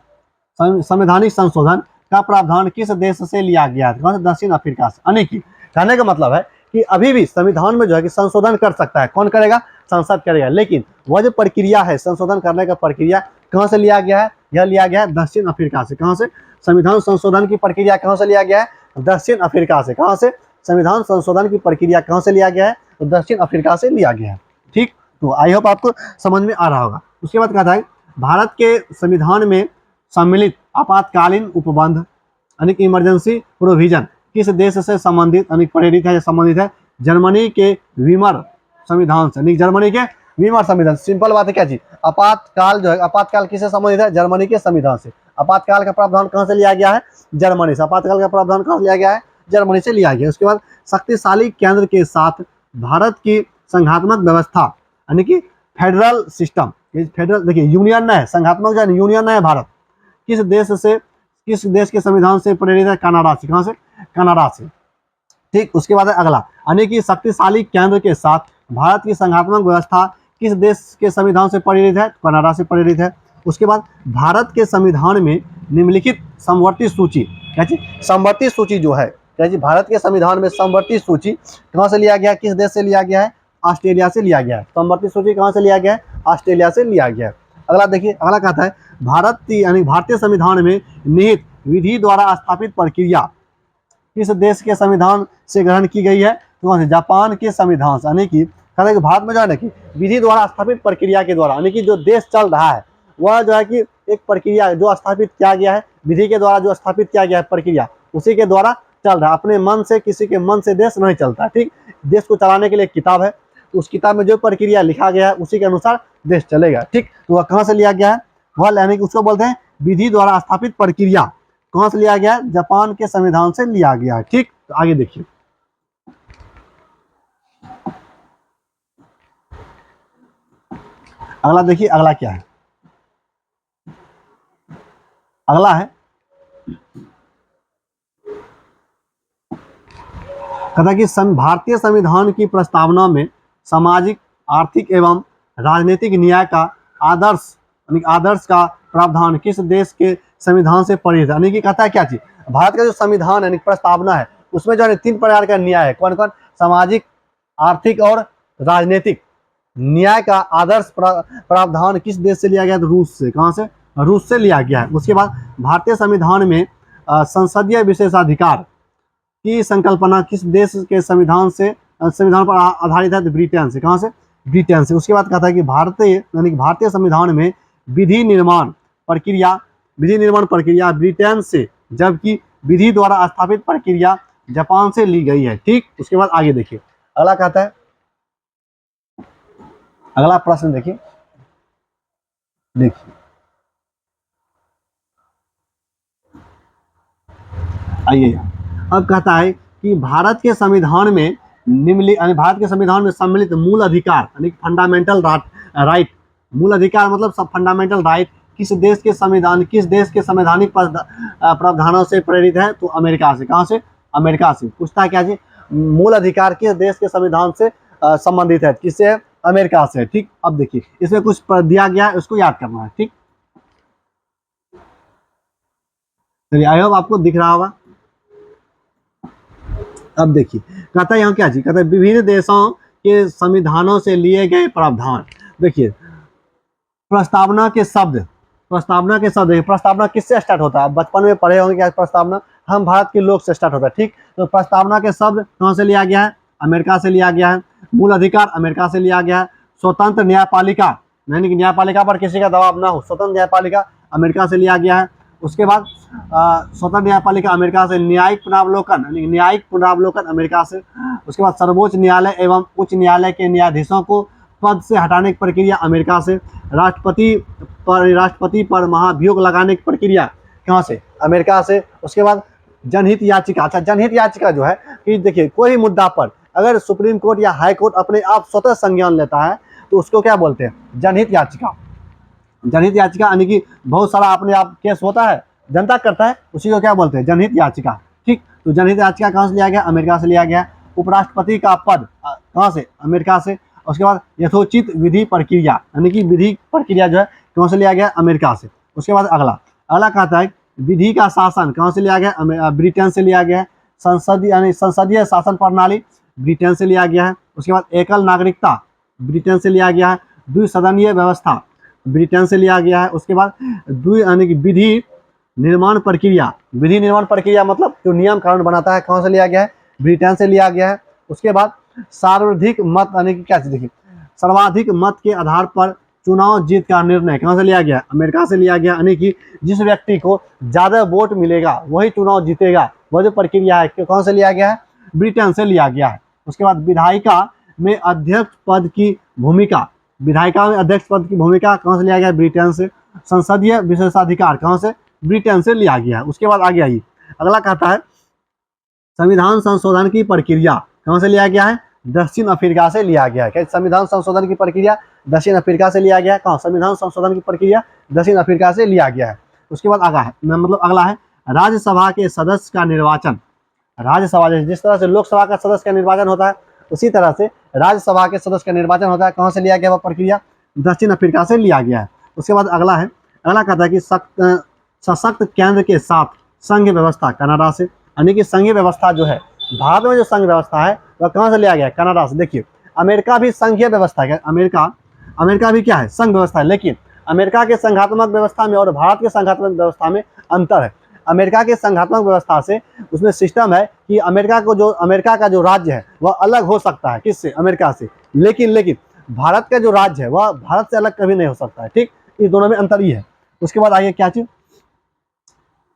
का प्रावधान किस देश से लिया गया है, दक्षिण अफ्रीका से। यानी कि कहने का मतलब है कि अभी भी संविधान में जो है कि संशोधन कर सकता है, कौन करेगा, संसद करेगा, लेकिन वह जो प्रक्रिया है संशोधन करने का प्रक्रिया कहाँ से लिया गया है, यह लिया गया है दक्षिण अफ्रीका से। कहाँ से? संविधान संशोधन की प्रक्रिया कहाँ से लिया गया है? दक्षिण अफ्रीका से। कहाँ से? संविधान संशोधन की प्रक्रिया कहाँ से लिया गया है? तो दक्षिण अफ्रीका से लिया गया है। ठीक, तो आई होप आपको समझ में आ रहा होगा। उसके बाद कहता है भारत के संविधान में सम्मिलित आपातकालीन उपबंध यानी कि इमरजेंसी प्रोविजन किस देश से संबंधित यानी प्रेरित है या संबंधित है? जर्मनी के वीमर संविधान से। यानी जर्मनी के वीमर संविधान। सिंपल बात है क्या जी, आपातकाल जो है, आपातकाल किससे संबंधित है? जर्मनी के संविधान से। आपातकाल का प्रावधान कहाँ से लिया गया है? जर्मनी से। आपातकाल का प्रावधान कहाँ से लिया गया है? जर्मनी से लिया गया। उसके बाद शक्तिशाली केंद्र के साथ भारत की संघात्मक व्यवस्था यानी कि फेडरल सिस्टम। फेडरल देखिए यूनियन है, संघात्मक जो है यूनियन है भारत। किस देश के संविधान से प्रेरित है? कनाडा से। कहाँ से? कनाडा से। ठीक, उसके बाद है अगला, यानी कि शक्तिशाली केंद्र के साथ भारत की संघात्मक व्यवस्था किस देश के संविधान से प्रेरित है? कनाडा से प्रेरित है। उसके बाद भारत के संविधान में निम्नलिखित समवर्ती सूची, क्या चीज? समवर्ती सूची जो है, क्या जी, भारत के संविधान में समवर्ती सूची कहाँ से लिया गया है? किस देश से लिया गया है? ऑस्ट्रेलिया से लिया गया है। समवर्ती सूची कहाँ से लिया गया है? ऑस्ट्रेलिया से लिया गया है। अगला देखिए, अगला कहता है भारतीय संविधान में निहित विधि द्वारा स्थापित प्रक्रिया किस देश के संविधान से ग्रहण की गई है? तो जापान के संविधान से। यानी कि कहते हैं कि भारत में जो है ना कि विधि द्वारा स्थापित प्रक्रिया के द्वारा, यानी कि जो देश चल रहा है वह जो है कि एक प्रक्रिया जो स्थापित किया गया है, विधि के द्वारा जो स्थापित किया गया है प्रक्रिया, उसी के द्वारा चल रहा है। अपने मन से, किसी के मन से देश नहीं चलता। ठीक, देश को चलाने के लिए एक किताब है, तो उस किताब में जो प्रक्रिया लिखा गया है उसी के अनुसार देश चलेगा। ठीक, तो वह कहाँ से लिया गया है? वह यानी कि उसको बोलते हैं विधि द्वारा स्थापित प्रक्रिया। कहाँ से लिया गया है? जापान के संविधान से लिया गया है। ठीक, तो आगे देखिए, अगला देखिए, अगला क्या है? अगला है कहता है कि भारतीय संविधान की प्रस्तावना में सामाजिक, आर्थिक एवं राजनीतिक न्याय का आदर्श का प्रावधान किस देश के संविधान से प्रेरित है? यानी कि कहता है क्या चीज, भारत का जो संविधान है प्रस्तावना है उसमें जो है 3 प्रकार का न्याय है। कौन कौन? सामाजिक, आर्थिक और राजनीतिक न्याय का आदर्श प्रावधान किस देश से लिया गया? तो रूस से। कहाँ से? रूस से लिया गया है। उसके बाद भारतीय संविधान में संसदीय विशेषाधिकार की संकल्पना किस देश के संविधान पर आधारित है? तो ब्रिटेन से। कहाँ से? ब्रिटेन से। उसके बाद कहता है कि भारतीय संविधान में विधि निर्माण प्रक्रिया ब्रिटेन से, जबकि विधि द्वारा स्थापित प्रक्रिया जापान से ली गई है। ठीक, उसके बाद आगे देखिए, अगला कहता है, अगला प्रश्न देखिए, आइए। अब कहता है कि भारत के संविधान में सम्मिलित मूल अधिकार यानी फंडामेंटल राइट, मूल अधिकार मतलब सब फंडामेंटल राइट किस देश के संवैधानिक प्रावधानों से प्रेरित है? तो अमेरिका से। कहाँ से? अमेरिका से। पूछता है क्या जी, मूल अधिकार किस देश के संविधान से संबंधित है? किससे? अमेरिका से। ठीक, अब देखिए इसमें कुछ दिया गया है, उसको याद करना है। ठीक, चलिए, आई होप आपको दिख रहा होगा। अब देखिए, कहता है यहाँ क्या जी, कहता है विभिन्न देशों के संविधानों से लिए गए प्रावधान। देखिए प्रस्तावना के शब्द प्रस्तावना किससे स्टार्ट होता है? बचपन में पढ़े होंगे क्या प्रस्तावना? हम भारत के लोग से स्टार्ट होता है। ठीक, तो प्रस्तावना के शब्द कहाँ से लिया गया है? अमेरिका से लिया गया है। मूल अधिकार अमेरिका से लिया गया है। स्वतंत्र न्यायपालिका यानी कि न्यायपालिका पर किसी का दबाव ना हो, स्वतंत्र न्यायपालिका अमेरिका से लिया गया है। उसके बाद स्वतंत्र न्यायपालिका अमेरिका से। न्यायिक पुनरावलोकन अमेरिका से। उसके बाद सर्वोच्च न्यायालय एवं उच्च न्यायालय के न्यायाधीशों को पद से हटाने की प्रक्रिया अमेरिका से। राष्ट्रपति पर महाभियोग लगाने की प्रक्रिया कहाँ से? अमेरिका से। उसके बाद जनहित याचिका। अच्छा, जनहित याचिका जो है कि देखिए कोई मुद्दा पर अगर सुप्रीम कोर्ट या हाई कोर्ट अपने आप स्वतः संज्ञान लेता है तो उसको क्या बोलते हैं? जनहित याचिका। जनहित याचिका यानी कि बहुत सारा अपने आप केस होता है, जनता करता है, उसी को क्या बोलते हैं? जनहित याचिका। ठीक, तो जनहित याचिका कहाँ से लिया गया? अमेरिका से लिया गया। उपराष्ट्रपति का पद कहाँ से? अमेरिका से। उसके बाद यथोचित विधि प्रक्रिया यानी कि विधि प्रक्रिया जो है कहाँ से लिया गया? अमेरिका से। उसके बाद अगला कहता है विधि का शासन कहाँ से लिया गया? ब्रिटेन से लिया गया है। संसदीय शासन प्रणाली ब्रिटेन से लिया गया है। उसके बाद एकल नागरिकता ब्रिटेन से लिया गया है। द्विसदनीय व्यवस्था ब्रिटेन से लिया गया है। उसके बाद द्वि यानी कि विधि निर्माण प्रक्रिया, विधि निर्माण प्रक्रिया मतलब जो नियम कानून बनाता है, कहाँ से लिया गया है? ब्रिटेन से लिया गया है। उसके बाद सर्वाधिक मत यानी कि क्या चीज देखिए, सर्वाधिक मत के आधार पर चुनाव जीत का निर्णय कहाँ से लिया गया? अमेरिका से लिया गया। यानी कि जिस व्यक्ति को ज्यादा वोट मिलेगा वही चुनाव जीतेगा, वह जो प्रक्रिया है कहाँ से लिया गया है? ब्रिटेन से लिया गया है। उसके बाद विधायिका में अध्यक्ष पद की भूमिका, विधायिका में अध्यक्ष पद की भूमिका कहाँ से लिया गया? ब्रिटेन से। संसदीय विशेषाधिकार कहाँ से? ब्रिटेन से लिया गया है। उसके बाद आगे आइए, अगला कहता है संविधान संशोधन की प्रक्रिया कहाँ से लिया गया है? दक्षिण अफ्रीका से लिया गया है। क्या संविधान संशोधन की प्रक्रिया दक्षिण अफ्रीका से लिया गया है? कहाँ? संविधान संशोधन की प्रक्रिया दक्षिण अफ्रीका से लिया गया है। उसके बाद अगला है राज्यसभा के सदस्य का निर्वाचन। राज्यसभा जिस तरह से लोकसभा का सदस्य का निर्वाचन होता है उसी तरह से राज्यसभा के सदस्य का निर्वाचन होता है। कहाँ से लिया गया वह प्रक्रिया? दक्षिण अफ्रीका से लिया गया है। उसके बाद अगला कहता है कि सशक्त केंद्र के साथ संघ व्यवस्था कनाडा से। यानी कि संघीय व्यवस्था जो है भारत में, जो संघ व्यवस्था है वह कहाँ से लिया गया है? कनाडा से। देखिए अमेरिका भी संघीय व्यवस्था है, अमेरिका भी क्या है? संघ व्यवस्था है। लेकिन अमेरिका के संघात्मक व्यवस्था में और भारत के संघात्मक व्यवस्था में अंतर है। अमेरिका के संघात्मक व्यवस्था से उसमें सिस्टम है कि अमेरिका का जो राज्य है वह अलग हो सकता है किससे? अमेरिका से। लेकिन भारत का जो राज्य है वह भारत से अलग कभी नहीं हो सकता है। ठीक, इस दोनों में अंतर ही है। उसके बाद आइए क्या चीज,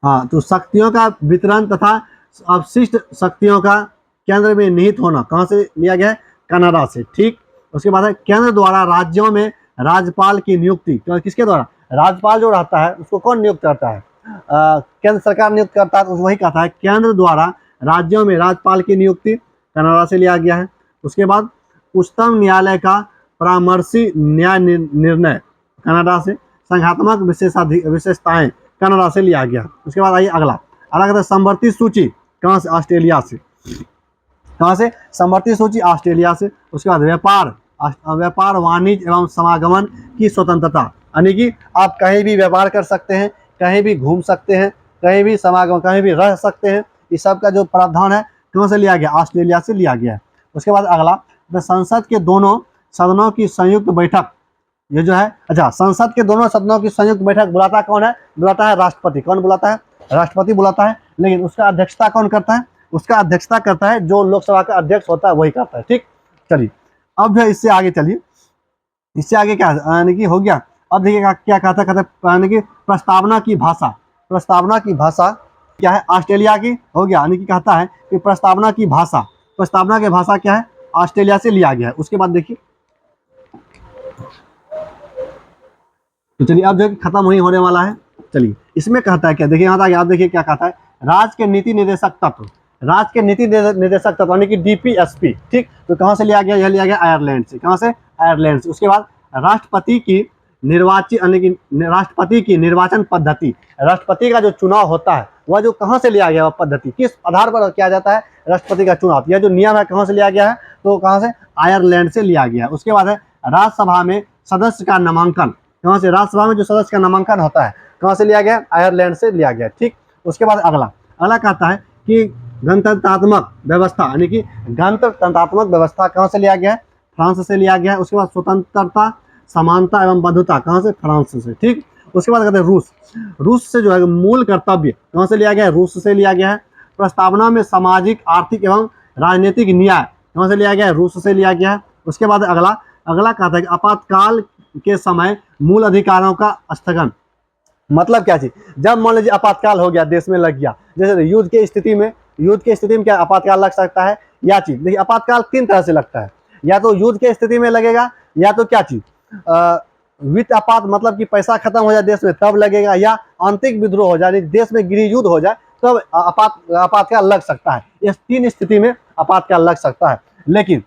हाँ, तो शक्तियों का वितरण तथा अवशिष्ट शक्तियों का केंद्र में निहित होना कहाँ से लिया गया है? कनाडा से। ठीक, उसके बाद है केंद्र द्वारा राज्यों में राज्यपाल की नियुक्ति, तो किसके द्वारा? राज्यपाल जो रहता है उसको कौन नियुक्त करता है? केंद्र सरकार नियुक्त करता है। तो वही कहता है केंद्र द्वारा राज्यों में राज्यपाल की नियुक्ति कनाडा से लिया गया है। उसके बाद उच्चतम न्यायालय का परामर्शी न्याय निर्णय कनाडा से। संघात्मक विशेषताएं कनाडा से लिया गया। उसके बाद आइए अगला कहता है समवर्ती सूची कहाँ से? ऑस्ट्रेलिया से। कहाँ से? समवर्ती सूची ऑस्ट्रेलिया से। उसके बाद व्यापार वाणिज्य एवं समागमन की स्वतंत्रता, यानी कि आप कहीं भी व्यापार कर सकते हैं, कहीं भी घूम सकते हैं, कहीं भी समागम, कहीं भी रह सकते हैं। इस सब का जो प्रावधान है कहाँ से लिया गया? ऑस्ट्रेलिया से लिया गया है। उसके बाद अगला संसद के दोनों सदनों की संयुक्त बैठक, ये जो है, अच्छा, संसद के दोनों सदनों की संयुक्त बैठक बुलाता कौन है? बुलाता है राष्ट्रपति। कौन बुलाता है? राष्ट्रपति बुलाता है। लेकिन उसका अध्यक्षता कौन करता है? उसका अध्यक्षता करता है जो लोकसभा का अध्यक्ष होता है वही करता है। ठीक, चलिए अब जो है इससे आगे चलिए, इससे आगे क्या यानी कि हो गया। अब देखिएगा क्या कहता है यानी कि प्रस्तावना की भाषा, प्रस्तावना की भाषा क्या है? ऑस्ट्रेलिया की हो गया। यानी कि कहता है कि प्रस्तावना की भाषा क्या है? ऑस्ट्रेलिया से लिया गया है। उसके बाद देखिए, तो चलिए अब जो खत्म ही होने वाला है। चलिए इसमें कहता है क्या, देखिए यहाँ तक आप देखिए क्या कहता है, राज्य के नीति निर्देशक तत्व, राज्य के नीति निर्देशक तत्व यानी कि डीपीएसपी। ठीक, तो कहाँ से लिया गया? यह लिया गया आयरलैंड से। कहाँ से? आयरलैंड से। उसके बाद राष्ट्रपति की निर्वाचन पद्धति, राष्ट्रपति का जो चुनाव होता है वह जो कहाँ से लिया गया वह पद्धति, किस आधार पर किया जाता है राष्ट्रपति का चुनाव? यह जो नियम है कहाँ से लिया गया है? तो कहाँ से? आयरलैंड से लिया गया है। उसके बाद है राज्यसभा में सदस्य का नामांकन, कहाँ से? राज्यसभा में जो सदस्य का नामांकन होता है कहाँ से लिया गया? आयरलैंड से लिया गया। ठीक, उसके बाद अगला कहता है कि गणतंत्रात्मक व्यवस्था, यानी कि गणतंत्रात्मक व्यवस्था कहाँ से लिया गया है? फ्रांस से लिया गया है। उसके बाद स्वतंत्रता, समानता एवं बंधुता कहाँ से? फ्रांस से। ठीक, उसके बाद कहते हैं रूस से जो है मूल कर्तव्य कहाँ से लिया गया है? रूस से लिया गया है। प्रस्तावना में सामाजिक, आर्थिक एवं राजनीतिक न्याय कहाँ से लिया गया है? रूस से लिया गया है। उसके बाद अगला कहता है कि आपातकाल के समय मूल अधिकारों का स्थगन, मतलब क्या चीज? जब मान लीजिए आपातकाल हो गया, देश में लग गया, जैसे युद्ध की स्थिति में क्या आपातकाल लग सकता है? या चीज देखिए, आपातकाल 3 तरह से लगता है, या तो युद्ध की स्थिति में लगेगा, या तो क्या चीज वित्त आपात, मतलब कि पैसा खत्म हो जाए देश में तब लगेगा, या आंतरिक विद्रोह हो जाए, देश में गृह युद्ध हो जाए तब आपातकाल लग सकता है। इस 3 स्थिति में आपातकाल लग सकता है। लेकिन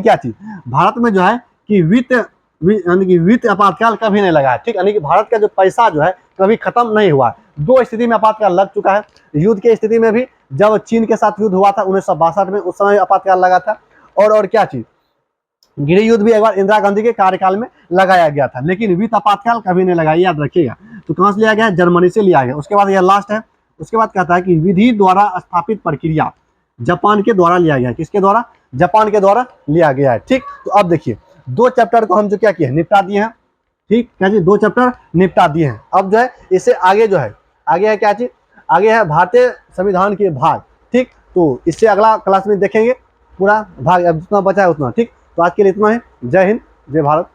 क्या चीज, भारत में जो है कि वित्त आपातकाल कभी नहीं लगा है। ठीक, यानी कि भारत का जो पैसा जो है कभी खत्म नहीं हुआ है। 2 स्थिति में आपातकाल लग चुका है। युद्ध की स्थिति में भी, जब चीन के साथ युद्ध हुआ था 1962 में, उस समय आपातकाल लगा था। और क्या चीज, गृह युद्ध भी एक बार इंदिरा गांधी के कार्यकाल में लगाया गया था। लेकिन वित्त आपातकाल कभी नहीं लगाया, याद रखिएगा। तो कहाँ से लिया गया? जर्मनी से लिया गया। उसके बाद यह लास्ट है। उसके बाद कहता है कि विधि द्वारा स्थापित प्रक्रिया जापान के द्वारा लिया गया। किसके द्वारा? जापान के द्वारा लिया गया है। ठीक, तो अब देखिए 2 चैप्टर को हम जो क्या किए, निपटा दिए हैं। ठीक, क्या चीज 2 चैप्टर निपटा दिए हैं। अब जो है इससे आगे जो है, आगे है क्या चीज, आगे है भारतीय संविधान के भाग। ठीक, तो इससे अगला क्लास में देखेंगे पूरा भाग, अब जितना बचा है उतना। ठीक, तो आज के लिए इतना ही। जय हिंद, जय भारत।